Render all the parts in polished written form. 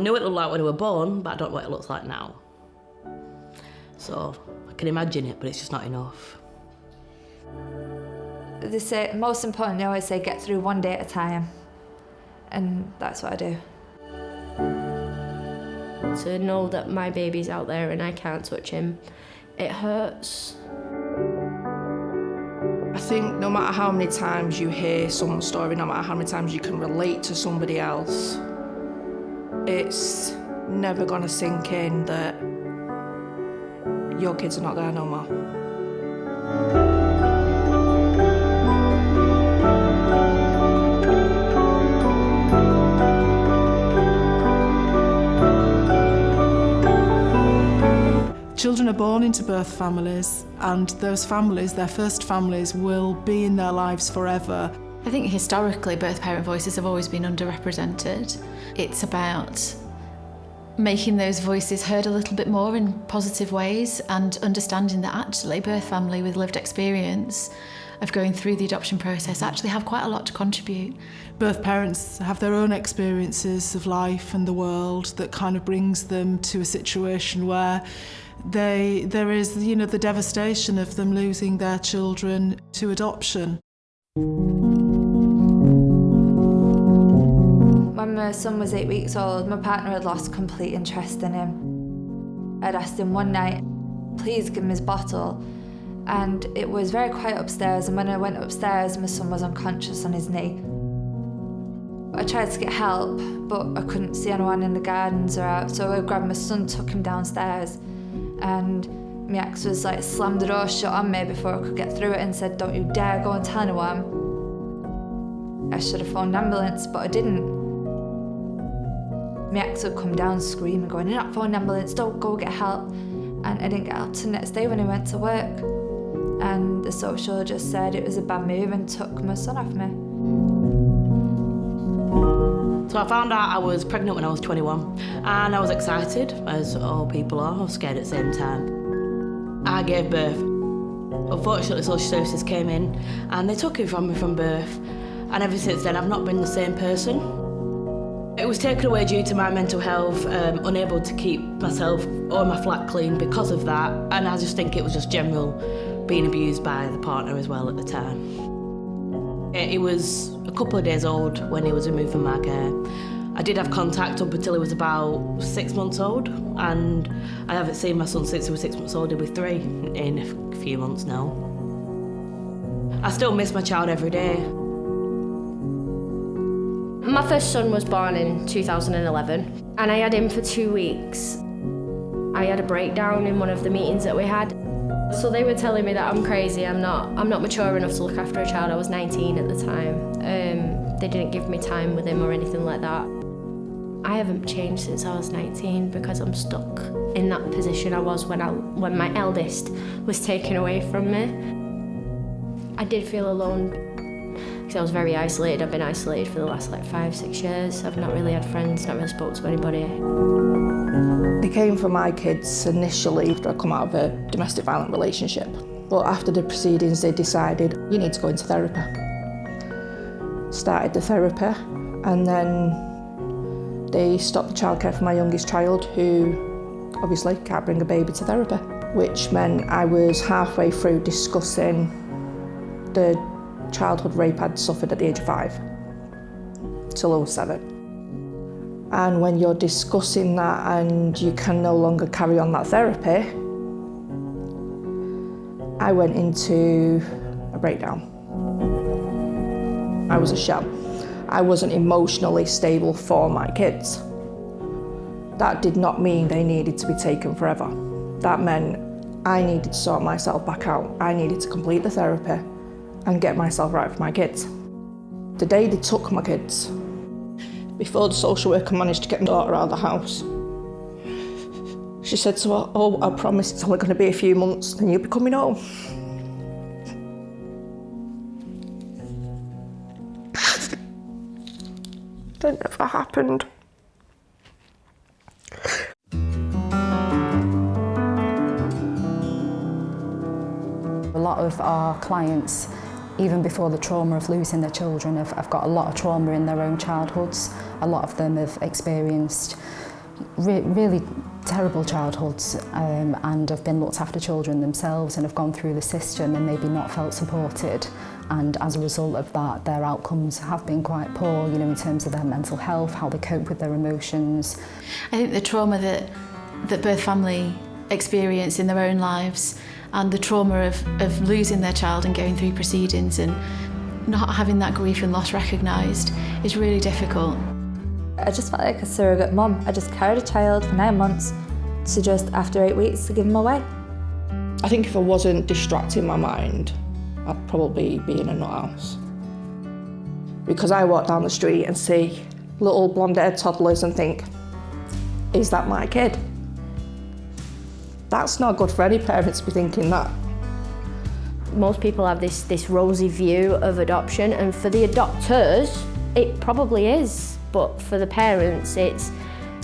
knew what it looked like when we were born, but I don't know what it looks like now. So I can imagine it, but it's just not enough. They say, most important, they always say, get through one day at a time. And that's what I do. To know that my baby's out there and I can't touch him, it hurts. I think no matter how many times you hear someone's story, no matter how many times you can relate to somebody else, it's never going to sink in that your kids are not there no more. Children are born into birth families, and those families, their first families, will be in their lives forever. I think historically birth parent voices have always been underrepresented. It's about making those voices heard a little bit more in positive ways and understanding that actually birth family with lived experience of going through the adoption process actually have quite a lot to contribute. Birth parents have their own experiences of life and the world that kind of brings them to a situation where there is, the devastation of them losing their children to adoption. When my son was 8 weeks old, my partner had lost complete interest in him. I'd asked him one night, please give him his bottle. And it was very quiet upstairs, and when I went upstairs, my son was unconscious on his knee. I tried to get help, but I couldn't see anyone in the gardens or out, so I grabbed my son, took him downstairs, and my ex was like, slammed the door shut on me before I could get through it and said, don't you dare go and tell anyone. I should have phoned an ambulance, but I didn't. My ex would come down screaming, going, you're not phoning an ambulance, don't go get help. And I didn't get help till the next day when he went to work. And the social just said it was a bad move and took my son off me. So I found out I was pregnant when I was 21, and I was excited, as all people are. I was scared at the same time. I gave birth. Unfortunately, social services came in and they took it from me from birth, and ever since then I've not been the same person. It was taken away due to my mental health, unable to keep myself or my flat clean because of that, and I just think it was just general being abused by the partner as well at the time. He was a couple of days old when he was removed from my care. I did have contact up until he was about 6 months old, and I haven't seen my son since he was 6 months old. He'll be 3 in a few months now. I still miss my child every day. My first son was born in 2011, and I had him for 2 weeks. I had a breakdown in one of the meetings that we had. So they were telling me that I'm crazy, I'm not mature enough to look after a child. I was 19 at the time. They didn't give me time with him or anything like that. I haven't changed since I was 19 because I'm stuck in that position I was when my eldest was taken away from me. I did feel alone because I was very isolated. I've been isolated for the last 5-6 years. I've not really had friends, not really spoke to anybody. They came for my kids initially after I come out of a domestic violent relationship. But after the proceedings, they decided, you need to go into therapy. Started the therapy, and then they stopped the childcare for my youngest child, who obviously can't bring a baby to therapy, which meant I was halfway through discussing the childhood rape I'd suffered at the age of 5 till I was 7. And when you're discussing that and you can no longer carry on that therapy, I went into a breakdown. I was a shell. I wasn't emotionally stable for my kids. That did not mean they needed to be taken forever. That meant I needed to sort myself back out. I needed to complete the therapy and get myself right for my kids. The day they took my kids, before the social worker managed to get my daughter out of the house, she said to her, oh, I promise it's only going to be a few months, then you'll be coming home. That never happened. A lot of our clients, even before the trauma of losing their children, have got a lot of trauma in their own childhoods. A lot of them have experienced really terrible childhoods and have been looked after children themselves and have gone through the system and maybe not felt supported, and as a result of that their outcomes have been quite poor, you know, in terms of their mental health, how they cope with their emotions. I think the trauma that birth family experience in their own lives and the trauma of losing their child and going through proceedings and not having that grief and loss recognised is really difficult. I just felt like a surrogate mum. I just carried a child for 9 months to just, after 8 weeks, to give him away. I think if I wasn't distracting my mind, I'd probably be in a nut house. Because I walk down the street and see little blonde-haired toddlers and think, is that my kid? That's not good for any parent to be thinking that. Most people have this rosy view of adoption, and for the adopters, it probably is. But for the parents, it's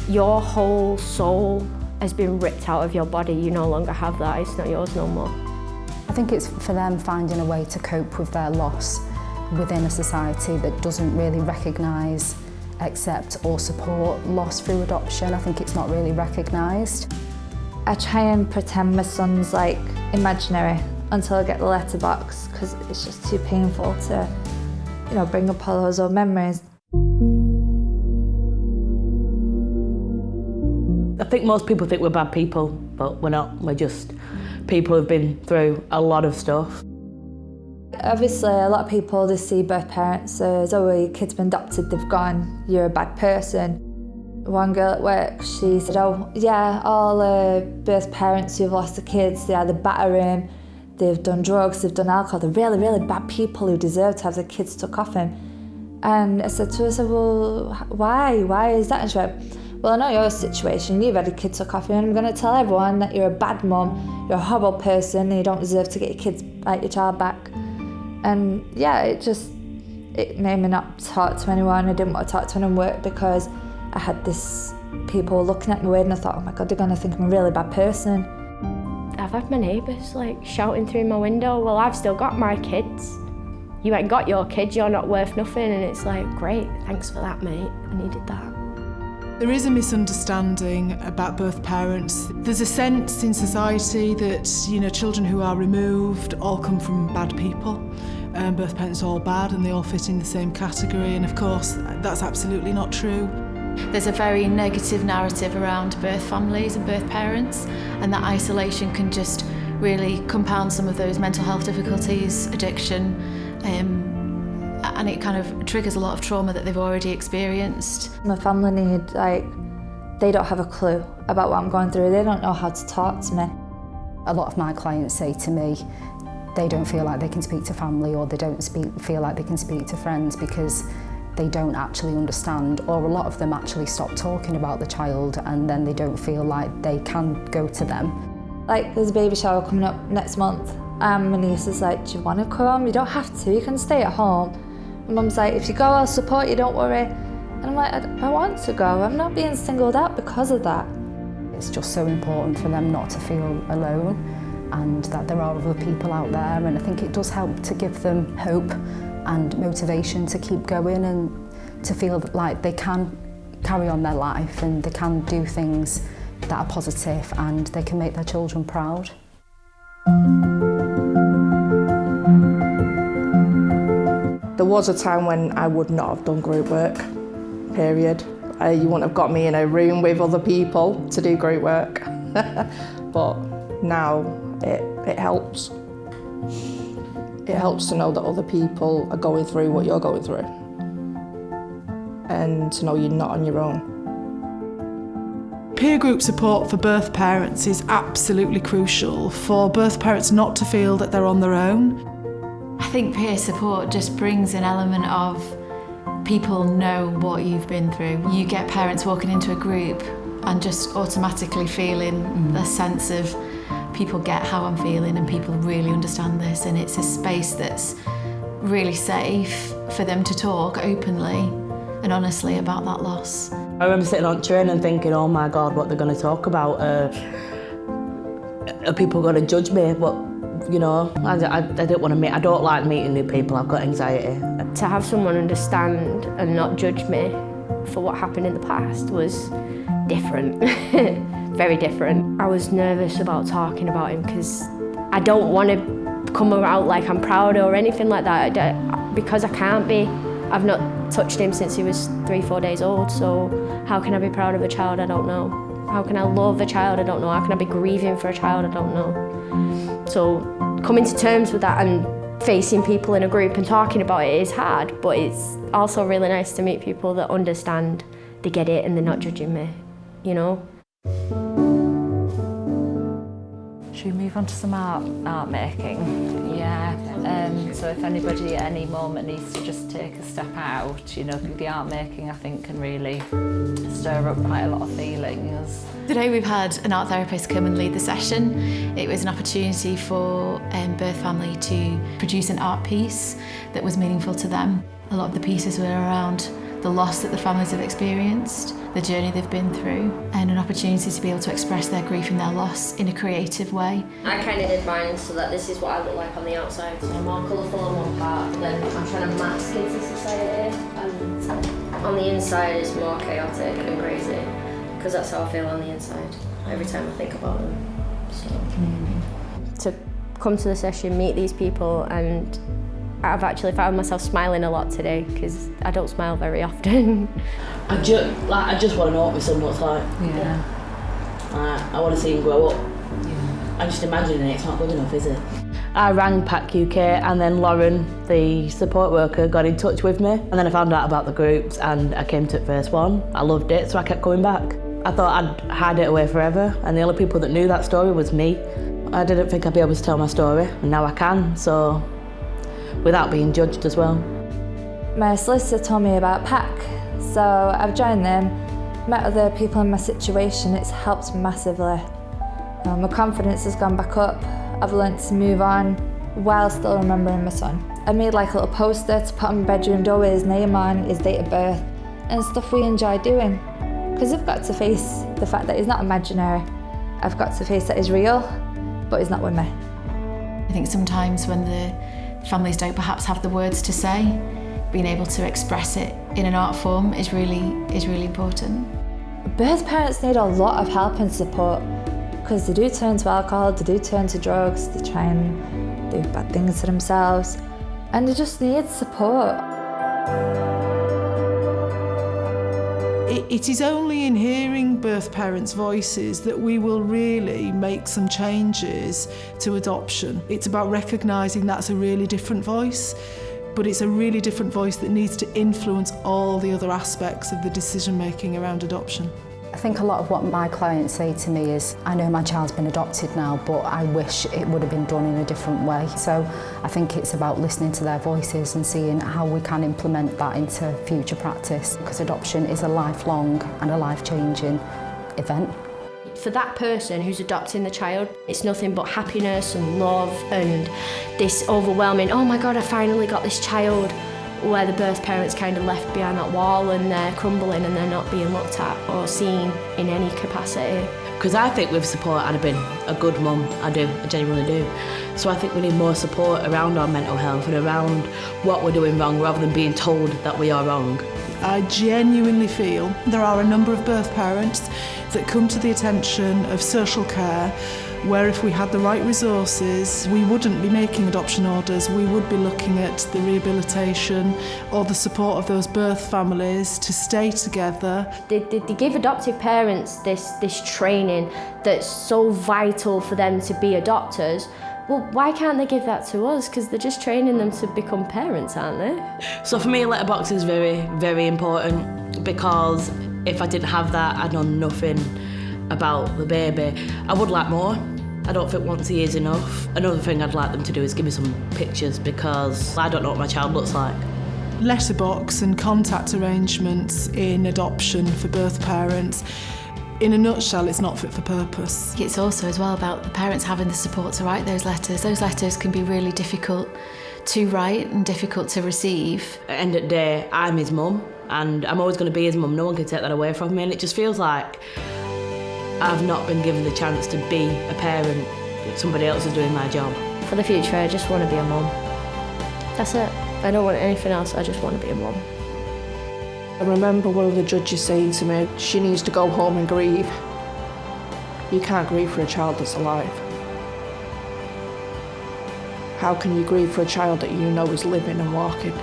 your whole soul has been ripped out of your body. You no longer have that. It's not yours no more. I think it's for them finding a way to cope with their loss within a society that doesn't really recognise, accept or support loss through adoption. I think it's not really recognised. I try and pretend my son's like imaginary until I get the letterbox, because it's just too painful to, you know, bring up all those old memories. I think most people think we're bad people, but we're not. We're just people who've been through a lot of stuff. Obviously, a lot of people, they see birth parents as, oh, your kid's been adopted, they've gone, you're a bad person. One girl at work, she said, oh, yeah, all birth parents who've lost their kids, they either batter them, they've done drugs, they've done alcohol, they're really, really bad people who deserve to have their kids took off them. And I said to her, I said, well, why? Why is that? And she went, well, I know your situation, you've had a kid took off you, and I'm going to tell everyone that you're a bad mum, you're a horrible person, and you don't deserve to get your child back. And yeah, it made me not talk to anyone. I didn't want to talk to anyone at work because I had this people looking at me weird, and I thought, oh my God, they're going to think I'm a really bad person. I've had my neighbours like shouting through my window, well, I've still got my kids. You ain't got your kids, you're not worth nothing. And it's like, great, thanks for that, mate. I needed that. There is a misunderstanding about birth parents. There's a sense in society that, you know, children who are removed all come from bad people. Birth parents are all bad and they all fit in the same category, and of course that's absolutely not true. There's a very negative narrative around birth families and birth parents, and that isolation can just really compound some of those mental health difficulties, addiction, and it kind of triggers a lot of trauma that they've already experienced. My family they don't have a clue about what I'm going through. They don't know how to talk to me. A lot of my clients say to me they don't feel like they can speak to family, or they don't feel like they can speak to friends because they don't actually understand, or a lot of them actually stop talking about the child and then they don't feel like they can go to them. Like, there's a baby shower coming up next month, and my niece is like, do you want to come? You don't have to, you can stay at home. My mum's like, if you go, I'll support you, don't worry. And I'm like, I want to go, I'm not being singled out because of that. It's just so important for them not to feel alone, and that there are other people out there, and I think it does help to give them hope and motivation to keep going and to feel like they can carry on their life and they can do things that are positive and they can make their children proud. There was a time when I would not have done group work, period. You wouldn't have got me in a room with other people to do group work. But now it helps. It helps to know that other people are going through what you're going through, and to know you're not on your own. Peer group support for birth parents is absolutely crucial for birth parents not to feel that they're on their own. I think peer support just brings an element of people know what you've been through. You get parents walking into a group and just automatically feeling the sense of people get how I'm feeling and people really understand this, and it's a space that's really safe for them to talk openly and honestly about that loss. I remember sitting on train and thinking, oh my God, what they're going to talk about. Are people going to judge me? But, you know, I don't want to meet, I don't like meeting new people, I've got anxiety. To have someone understand and not judge me for what happened in the past was different, very different. I was nervous about talking about him because I don't want to come out like I'm proud or anything like that, because I can't be. I've not touched him since he was 3-4 days old, so how can I be proud of a child I don't know? How can I love a child I don't know? How can I be grieving for a child I don't know? So coming to terms with that and facing people in a group and talking about it is hard, but it's also really nice to meet people that understand, they get it and they're not judging me, you know? Should we move on to some art making? Yeah. So if anybody at any moment needs to just take a step out, you know, the art making I think can really stir up quite a lot of feelings. Today we've had an art therapist come and lead the session. It was an opportunity for birth family to produce an art piece that was meaningful to them. A lot of the pieces were around the loss that the families have experienced, the journey they've been through, and an opportunity to be able to express their grief and their loss in a creative way. I kind of did mine so that this is what I look like on the outside. So I'm more colourful on one part, then I'm trying to mask into society, and on the inside it's more chaotic and crazy, because that's how I feel on the inside every time I think about them. So to come to the session, meet these people, and I've actually found myself smiling a lot today because I don't smile very often. I just want to know what my son looks like. Yeah. I want to see him grow up. Yeah. I'm just imagining it's not good enough, is it? I rang PAC-UK and then Lauren, the support worker, got in touch with me, and then I found out about the groups and I came to the first one. I loved it, so I kept coming back. I thought I'd hide it away forever, and the only people that knew that story was me. I didn't think I'd be able to tell my story, and now I can, so without being judged as well. My solicitor told me about PAC, so I've joined them, met other people in my situation. It's helped massively. My confidence has gone back up. I've learnt to move on while still remembering my son. I made like a little poster to put on my bedroom door with his name on, his date of birth, and stuff we enjoy doing. Because I've got to face the fact that he's not imaginary. I've got to face that he's real, but he's not with me. I think sometimes when the families don't perhaps have the words to say, being able to express it in an art form is really important. Birth parents need a lot of help and support, because they do turn to alcohol, they do turn to drugs, they try and do bad things to themselves, and they just need support. It is only in hearing birth parents' voices that we will really make some changes to adoption. It's about recognising that's a really different voice, but it's a really different voice that needs to influence all the other aspects of the decision-making around adoption. I think a lot of what my clients say to me is, I know my child's been adopted now, but I wish it would have been done in a different way. So I think it's about listening to their voices and seeing how we can implement that into future practice, because adoption is a lifelong and a life-changing event. For that person who's adopting the child, it's nothing but happiness and love and this overwhelming, oh my God, I finally got this child, where the birth parents kind of left behind that wall and they're crumbling and they're not being looked at or seen in any capacity. Because I think with support I'd have been a good mum, I genuinely do. So I think we need more support around our mental health and around what we're doing wrong rather than being told that we are wrong. I genuinely feel there are a number of birth parents that come to the attention of social care where if we had the right resources, we wouldn't be making adoption orders, we would be looking at the rehabilitation or the support of those birth families to stay together. They give adoptive parents this training that's so vital for them to be adopters. Well, why can't they give that to us? Because they're just training them to become parents, aren't they? So for me, a letterbox is very, very important, because if I didn't have that, I'd know nothing about the baby. I would like more. I don't think once a year is enough. Another thing I'd like them to do is give me some pictures, because I don't know what my child looks like. Letterbox and contact arrangements in adoption for birth parents, in a nutshell, it's not fit for purpose. It's also as well about the parents having the support to write those letters. Those letters can be really difficult to write and difficult to receive. At the end of the day, I'm his mum, and I'm always going to be his mum. No one can take that away from me, and it just feels like I've not been given the chance to be a parent. Somebody else is doing my job. For the future, I just want to be a mum. That's it. I don't want anything else, I just want to be a mum. I remember one of the judges saying to me, she needs to go home and grieve. You can't grieve for a child that's alive. How can you grieve for a child that you know is living and walking?